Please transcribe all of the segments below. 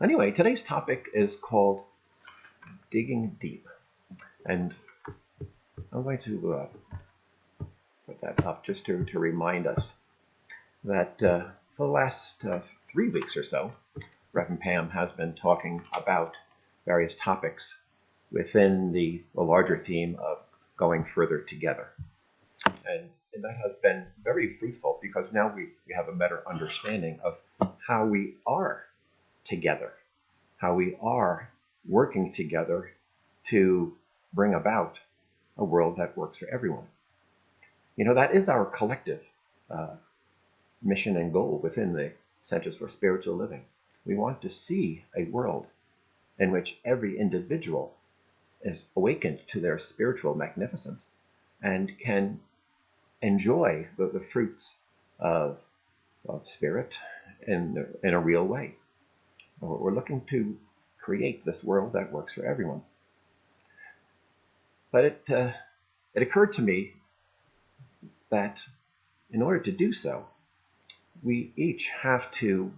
Anyway, today's topic is called digging deep. And I'm going to put that up just to remind us that for the last 3 weeks or so, Reverend Pam has been talking about various topics within the larger theme of going further together. And that has been very fruitful because now we have a better understanding of how we are together, how we are working together to bring about a world that works for everyone. You know, that is our collective uh, mission and goal within the Centers for Spiritual Living. We want to see a world in which every individual is awakened to their spiritual magnificence and can enjoy the fruits of spirit in a real way. We're looking to create this world that works for everyone. But it occurred to me that in order to do so, we each have to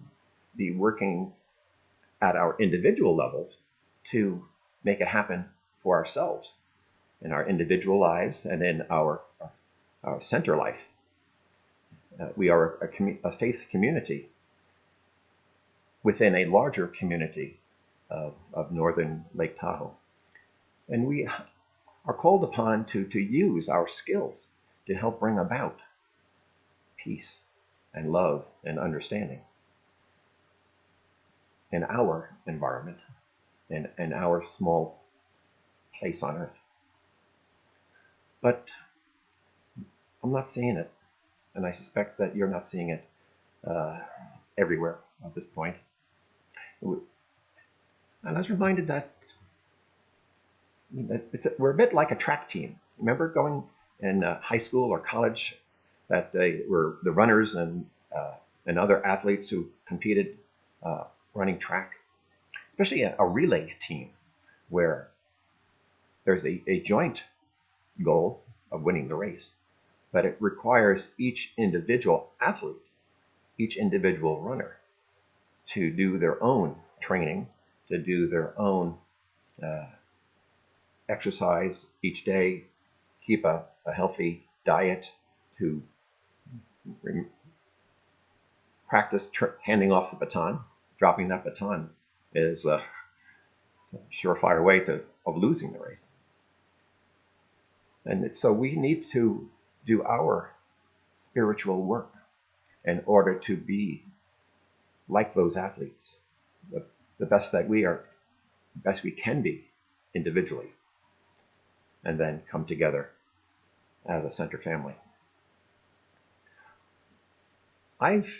be working at our individual levels to make it happen for ourselves in our individual lives and in our center life. We are a faith community within a larger community of northern Lake Tahoe. And we are called upon to use our skills to help bring about peace and love and understanding in our environment, in our small place on earth. But I'm not seeing it, and I suspect that you're not seeing it everywhere at this point. And I was reminded that we're a bit like a track team. Remember going in high school or college that they were the runners and other athletes who competed running track, especially a relay team where there's a joint goal of winning the race, but it requires each individual athlete, each individual runner to do their own training, to do their own exercise each day, keep a healthy diet, to practice handing off the baton. Dropping that baton is a surefire way of losing the race. And so we need to do our spiritual work in order to be like those athletes, the best that we are, best we can be individually, and then come together as a center family. I've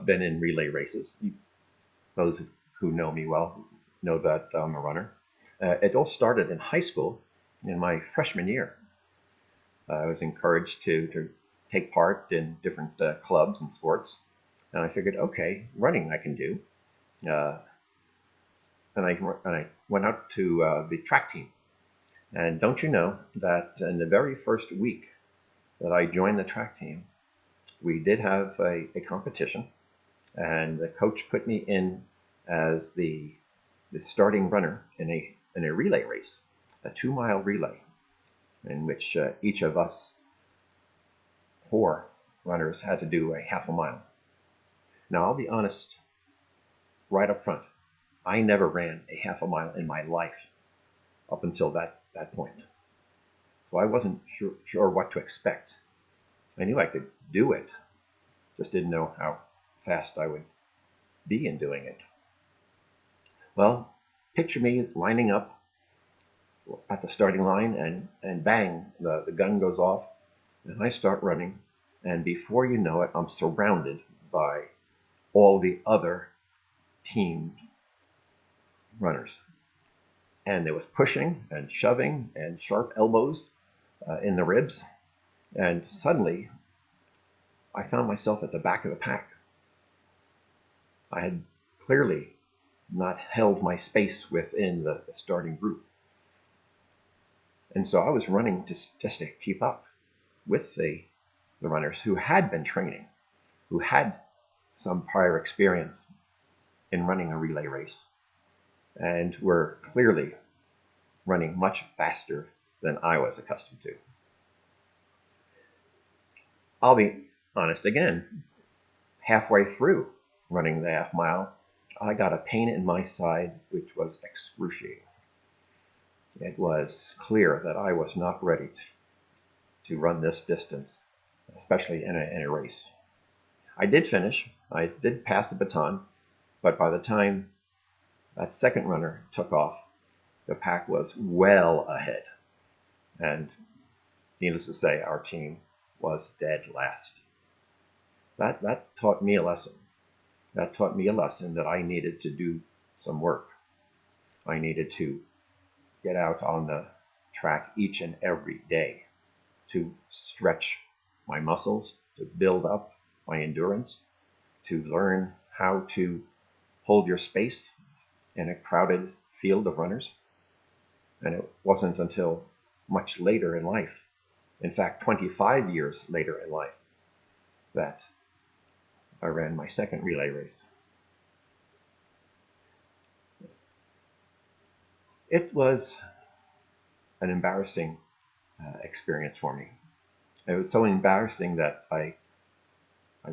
been in relay races. Those who know me well know that I'm a runner. It all started in high school in my freshman year. I was encouraged to take part in different clubs and sports. And I figured, okay, running I can do. And I went out to the track team. And don't you know that in the very first week that I joined the track team, we did have a competition. And the coach put me in as the starting runner in a relay race, a 2-mile relay, in which each of us 4 runners had to do a half a mile. Now, I'll be honest right up front. I never ran a half a mile in my life up until that point. So I wasn't sure what to expect. I knew I could do it, just didn't know how fast I would be in doing it. Well, picture me lining up at the starting line, and bang, the gun goes off, and I start running, and before you know it, I'm surrounded by all the other team runners. And there was pushing and shoving and sharp elbows in the ribs, and suddenly I found myself at the back of the pack. I had clearly not held my space within the starting group. And so I was running just to keep up with the runners who had been training, who had some prior experience in running a relay race. and were clearly running much faster than I was accustomed to. I'll be honest again, halfway through running the half mile, I got a pain in my side which was excruciating. It was clear that I was not ready to run this distance, especially in a race. I did finish, I did pass the baton, but by the time that second runner took off, the pack was well ahead. And needless to say, our team was dead last. That taught me a lesson. That taught me a lesson that I needed to do some work. I needed to get out on the track each and every day to stretch my muscles, to build up my endurance, to learn how to hold your space in a crowded field of runners. And it wasn't until much later in life, in fact, 25 years later in life, that I ran my second relay race. It was an embarrassing experience for me. It was so embarrassing that I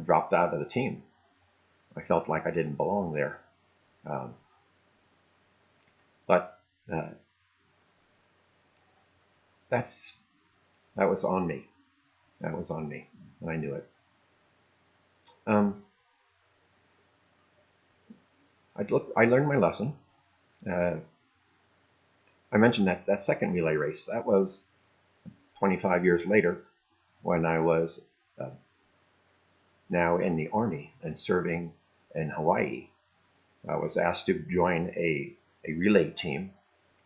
dropped out of the team. I felt like I didn't belong there. Um, but that was on me. That was on me, and I knew it. I learned my lesson. I mentioned that second relay race. That was 25 years later, when I was now in the Army and serving in Hawaii. I was asked to join a relay team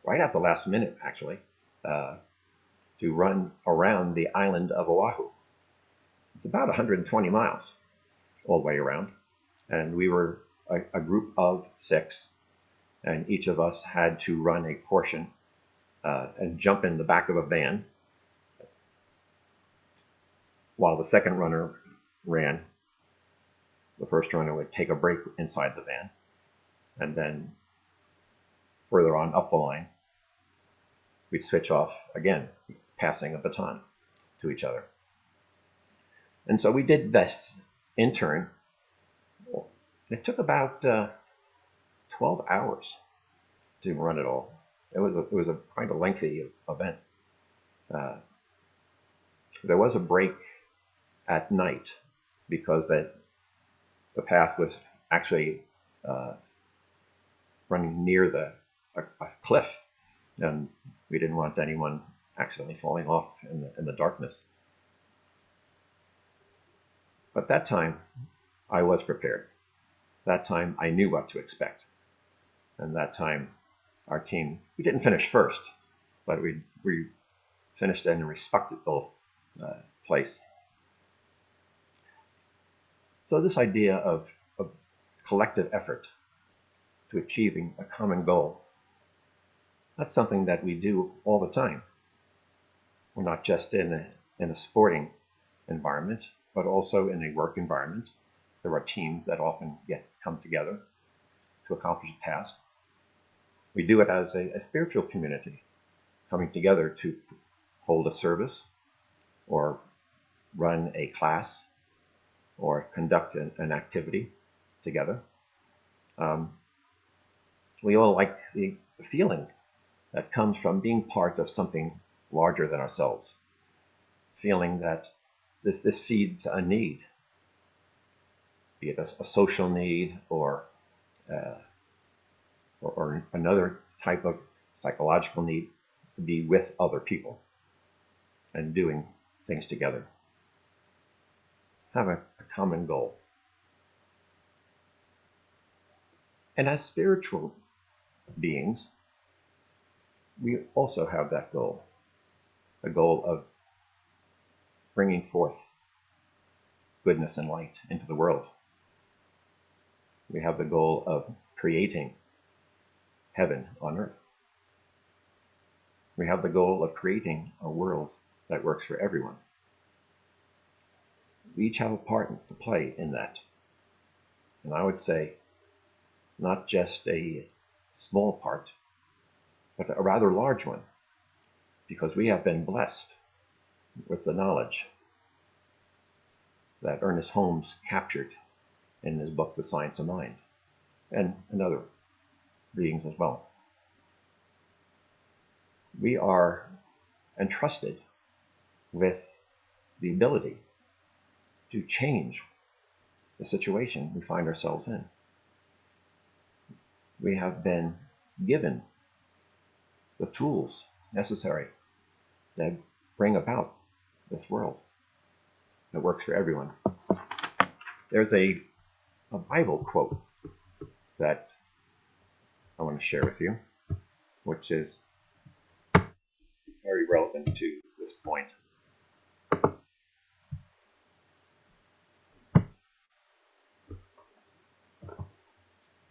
right at the last minute, actually, to run around the island of Oahu. It's about 120 miles all the way around. And we were a group of 6, and each of us had to run a portion and jump in the back of a van while the second runner ran. The first runner would take a break inside the van, and then further on up the line, we'd switch off again, passing a baton to each other. And so we did this in turn. It took about 12 hours to run it all. It was a quite a lengthy event. There was a break at night because the path was actually running near a cliff, and we didn't want anyone accidentally falling off in the darkness. But that time, I was prepared. That time, I knew what to expect. And that time, our team, we didn't finish first, but we finished in a respectable place. So this idea of collective effort to achieving a common goal, that's something that we do all the time. We're not just in a sporting environment, but also in a work environment. There are teams that often come together to accomplish a task. We do it as a spiritual community, coming together to hold a service or run a class or conduct an activity together. We all like the feeling that comes from being part of something larger than ourselves, feeling that this feeds a need, be it a social need or another type of psychological need, to be with other people and doing things together. Have a common goal. And as spiritual beings, we also have that goal, the goal of bringing forth goodness and light into the world. We have the goal of creating heaven on earth. We have the goal of creating a world that works for everyone. We each have a part to play in that. And I would say, not just a small part, but a rather large one, because we have been blessed with the knowledge that Ernest Holmes captured in his book, The Science of Mind, and in other readings as well. We are entrusted with the ability to change the situation we find ourselves in. We have been given the tools necessary to bring about this world that works for everyone. There's a Bible quote that I want to share with you, which is very relevant to this point.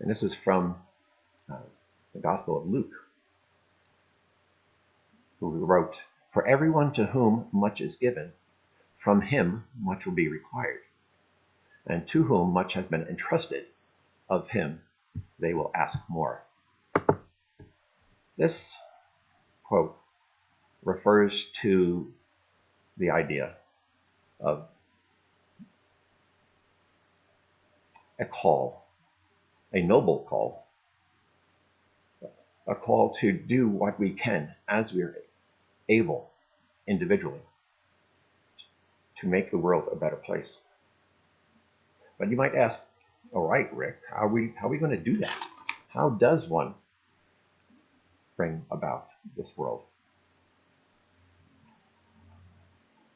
And this is from the Gospel of Luke, who wrote, "For everyone to whom much is given, from him much will be required. And to whom much has been entrusted, of him they will ask more." This quote refers to the idea of a call, a noble call, a call to do what we can as we're able individually to make the world a better place. But you might ask, all right, Rick, how are we going to do that? How does one bring about this world?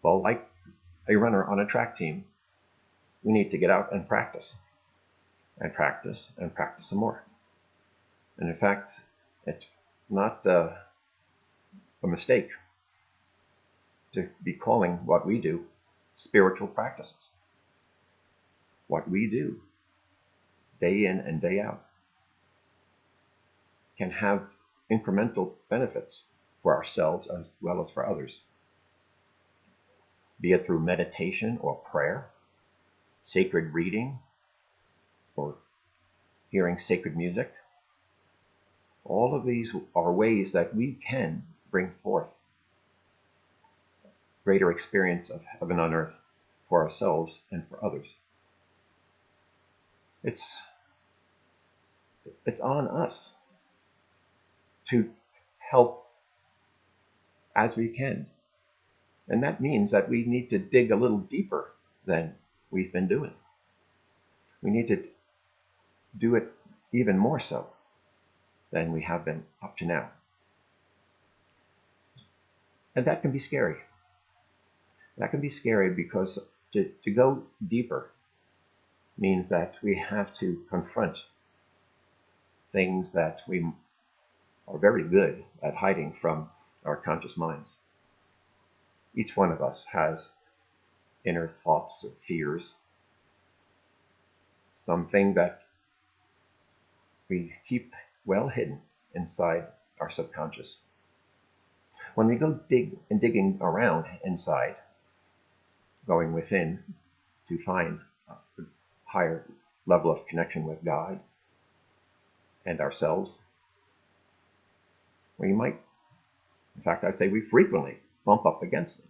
Well, like a runner on a track team, we need to get out and practice, and practice, and practice some more. And in fact, it's not a mistake to be calling what we do spiritual practices. What we do day in and day out can have incremental benefits for ourselves as well as for others, be it through meditation or prayer, sacred reading, or hearing sacred music. All of these are ways that we can bring forth greater experience of heaven on earth for ourselves and for others. It's on us to help as we can. And that means that we need to dig a little deeper than we've been doing. We need to do it even more so than we have been up to now. And that can be scary. That can be scary because to go deeper means that we have to confront things that we are very good at hiding from our conscious minds. Each one of us has inner thoughts or fears, something that we keep well hidden inside our subconscious. When we go digging around inside, going within to find a higher level of connection with God and ourselves, we might, in fact, I'd say we frequently bump up against it.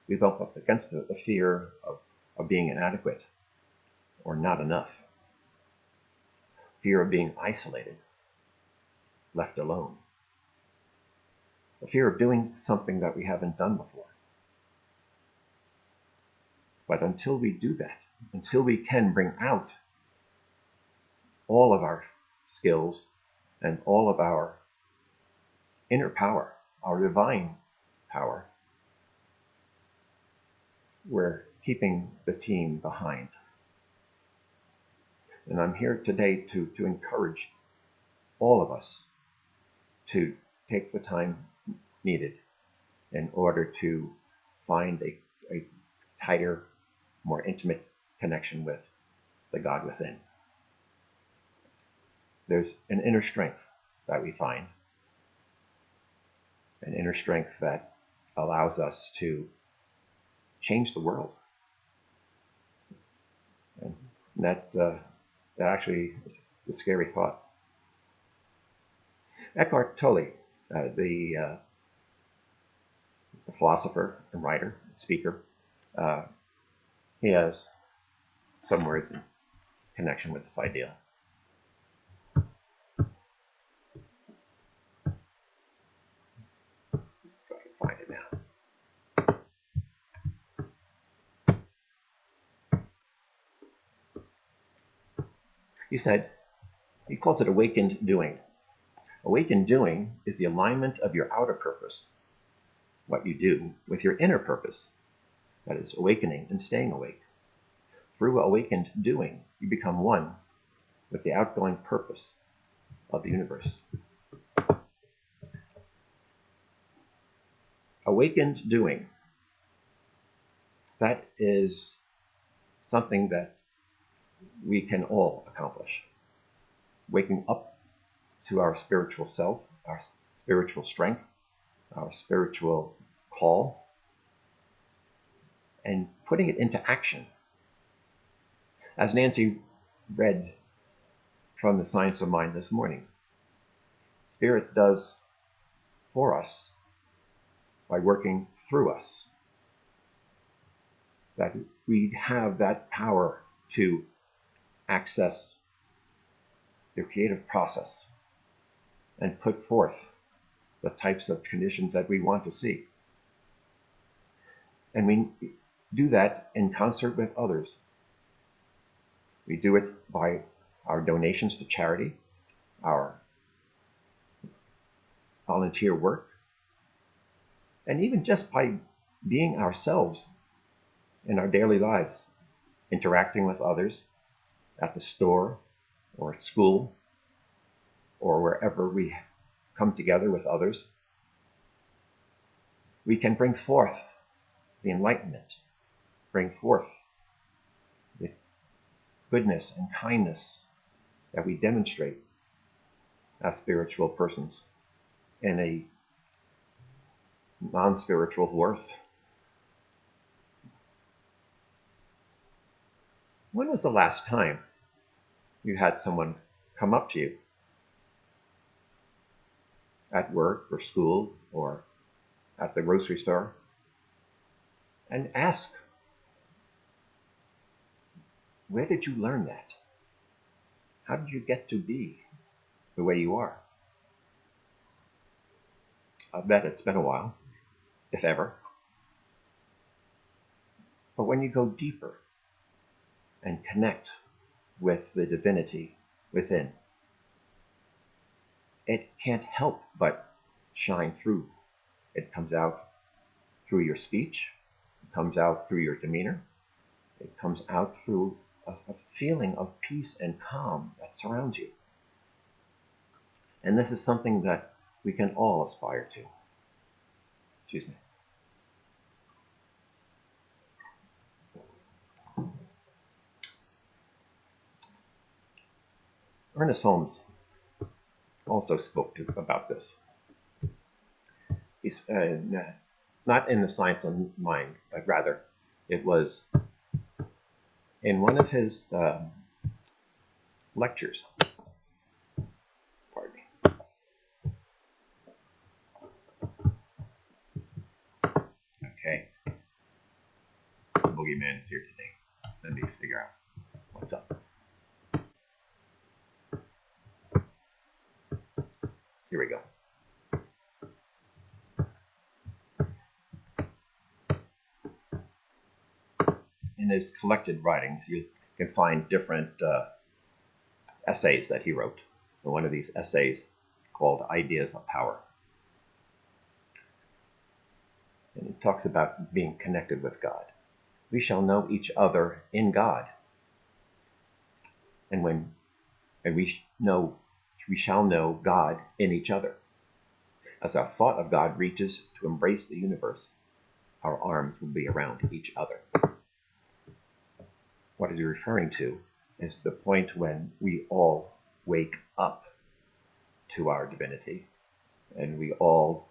We bump up against the fear of being inadequate or not enough, fear of being isolated, left alone, the fear of doing something that we haven't done before. But until we do that, until we can bring out all of our skills and all of our inner power, our divine power, we're keeping the team behind. And I'm here today to encourage all of us to take the time needed in order to find a tighter, more intimate connection with the God within. There's an inner strength that we find, an inner strength that allows us to change the world. And that actually is a scary thought. Eckhart Tolle, the philosopher and writer, speaker, uh, he has some words in connection with this idea. If I can find it now. He said, he calls it awakened doing. Awakened doing is the alignment of your outer purpose, what you do, with your inner purpose, that is, awakening and staying awake. Through awakened doing, you become one with the outgoing purpose of the universe. Awakened doing, that is something that we can all accomplish. Waking up to our spiritual self, our spiritual strength, our spiritual call, and putting it into action. As Nancy read from the Science of Mind this morning, Spirit does for us by working through us. That we have that power to access the creative process and put forth the types of conditions that we want to see. And we do that in concert with others. We do it by our donations to charity, our volunteer work, and even just by being ourselves in our daily lives, interacting with others at the store or at school or wherever we come together with others. We can bring forth the enlightenment, bring forth the goodness and kindness that we demonstrate as spiritual persons in a non-spiritual world. When was the last time you had someone come up to you at work or school or at the grocery store and ask, where did you learn that? How did you get to be the way you are? I bet it's been a while, if ever. But when you go deeper and connect with the divinity within, it can't help but shine through. It comes out through your speech, it comes out through your demeanor, it comes out through a feeling of peace and calm that surrounds you. And this is something that we can all aspire to. Excuse me. Ernest Holmes also spoke about this. He's not in the Science of Mind, but rather it was in one of his lectures. Pardon me. Okay. The boogeyman is here today. Let me figure out what's up. Here we go. In his collected writings, you can find different essays that he wrote. And one of these essays called Ideas of Power. And he talks about being connected with God. We shall know each other in God. And we shall know God in each other. As our thought of God reaches to embrace the universe, our arms will be around each other. What he's referring to is the point when we all wake up to our divinity and we all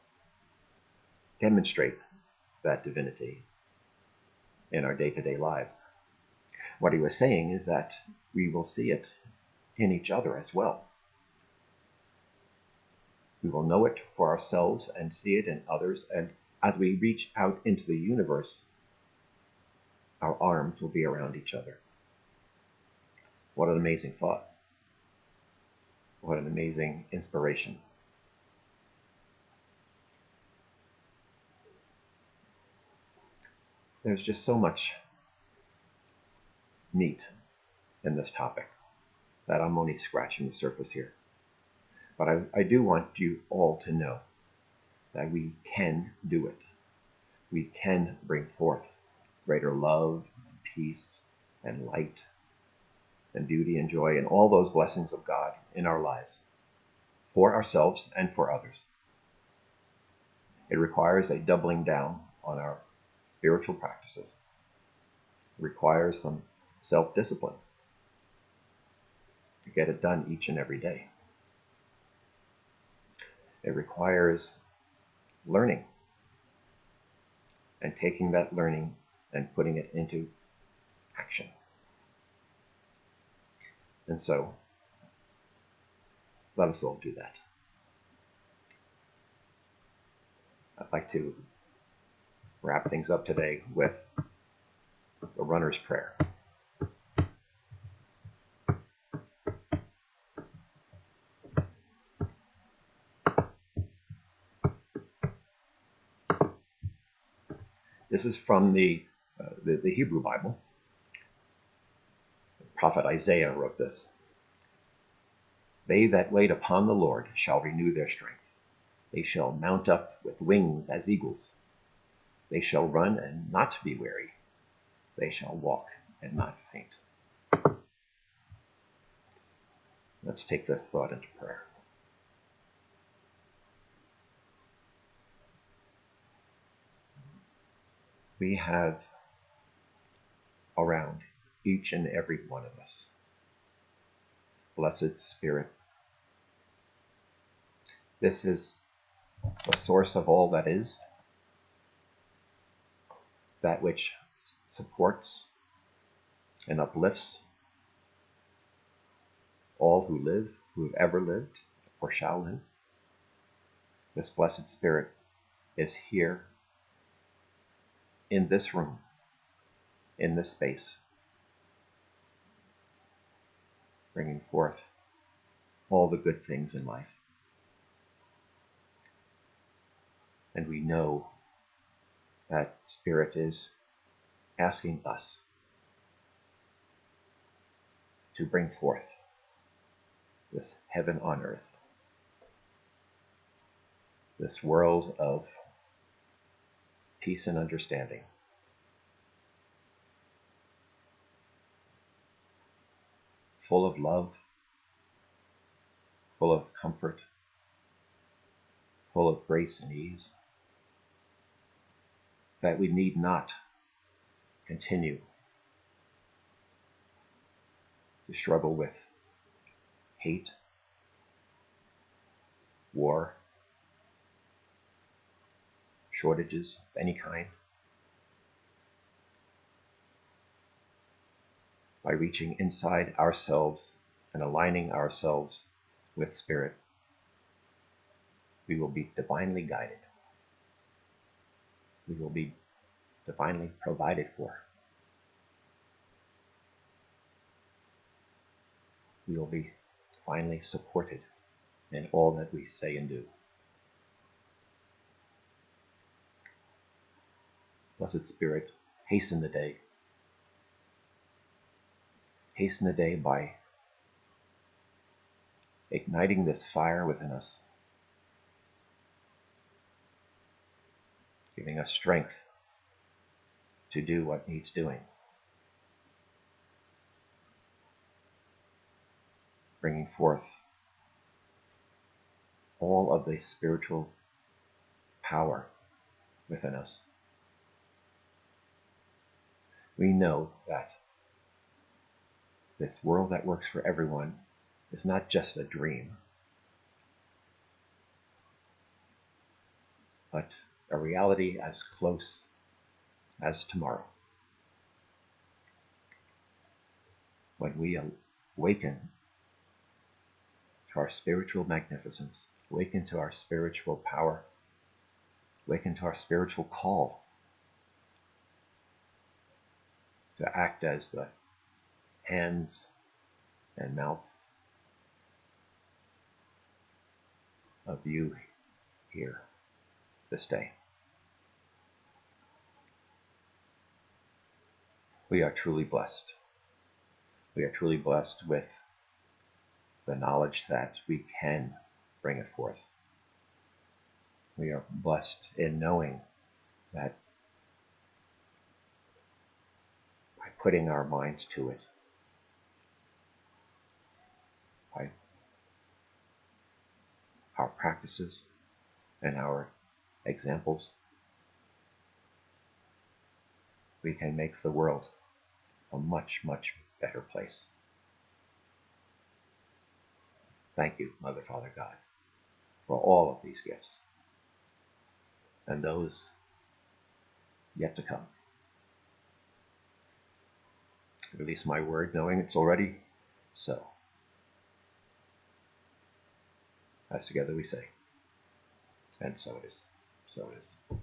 demonstrate that divinity in our day-to-day lives. What he was saying is that we will see it in each other as well. We will know it for ourselves and see it in others, and as we reach out into the universe, our arms will be around each other. What an amazing thought. What an amazing inspiration. There's just so much meat in this topic that I'm only scratching the surface here. But I do want you all to know that we can do it. We can bring forth greater love, and peace, and light, and beauty and joy, and all those blessings of God in our lives, for ourselves and for others. It requires a doubling down on our spiritual practices. It requires some self-discipline to get it done each and every day. It requires learning and taking that learning and putting it into action. And so, let us all do that. I'd like to wrap things up today with the runner's prayer. This is from the Hebrew Bible. The prophet Isaiah wrote this. They that wait upon the Lord shall renew their strength. They shall mount up with wings as eagles. They shall run and not be weary. They shall walk and not faint. Let's take this thought into prayer. We have around each and every one of us, Blessed Spirit. This is the source of all that is, that which supports and uplifts all who live, who have ever lived, or shall live. This Blessed Spirit is here in this room, in this space, bringing forth all the good things in life. And we know that Spirit is asking us to bring forth this heaven on earth, this world of peace and understanding, full of love, full of comfort, full of grace and ease, that we need not continue to struggle with hate, war, shortages of any kind. By reaching inside ourselves and aligning ourselves with Spirit, we will be divinely guided. We will be divinely provided for. We will be divinely supported in all that we say and do. Blessed Spirit, hasten the day. Hasten the day by igniting this fire within us, giving us strength to do what needs doing, bringing forth all of the spiritual power within us. We know that this world that works for everyone is not just a dream, but a reality as close as tomorrow, when we awaken to our spiritual magnificence Awaken to our spiritual power. Awaken to our spiritual call to act as the hands and mouth of you here this day. We are truly blessed. We are truly blessed with the knowledge that we can bring it forth. We are blessed in knowing that by putting our minds to it, by our practices and our examples, we can make the world a much, much better place. Thank you, Mother, Father, God, for all of these gifts and those yet to come. Release my word knowing it's already so. As together we say, and so it is. So it is.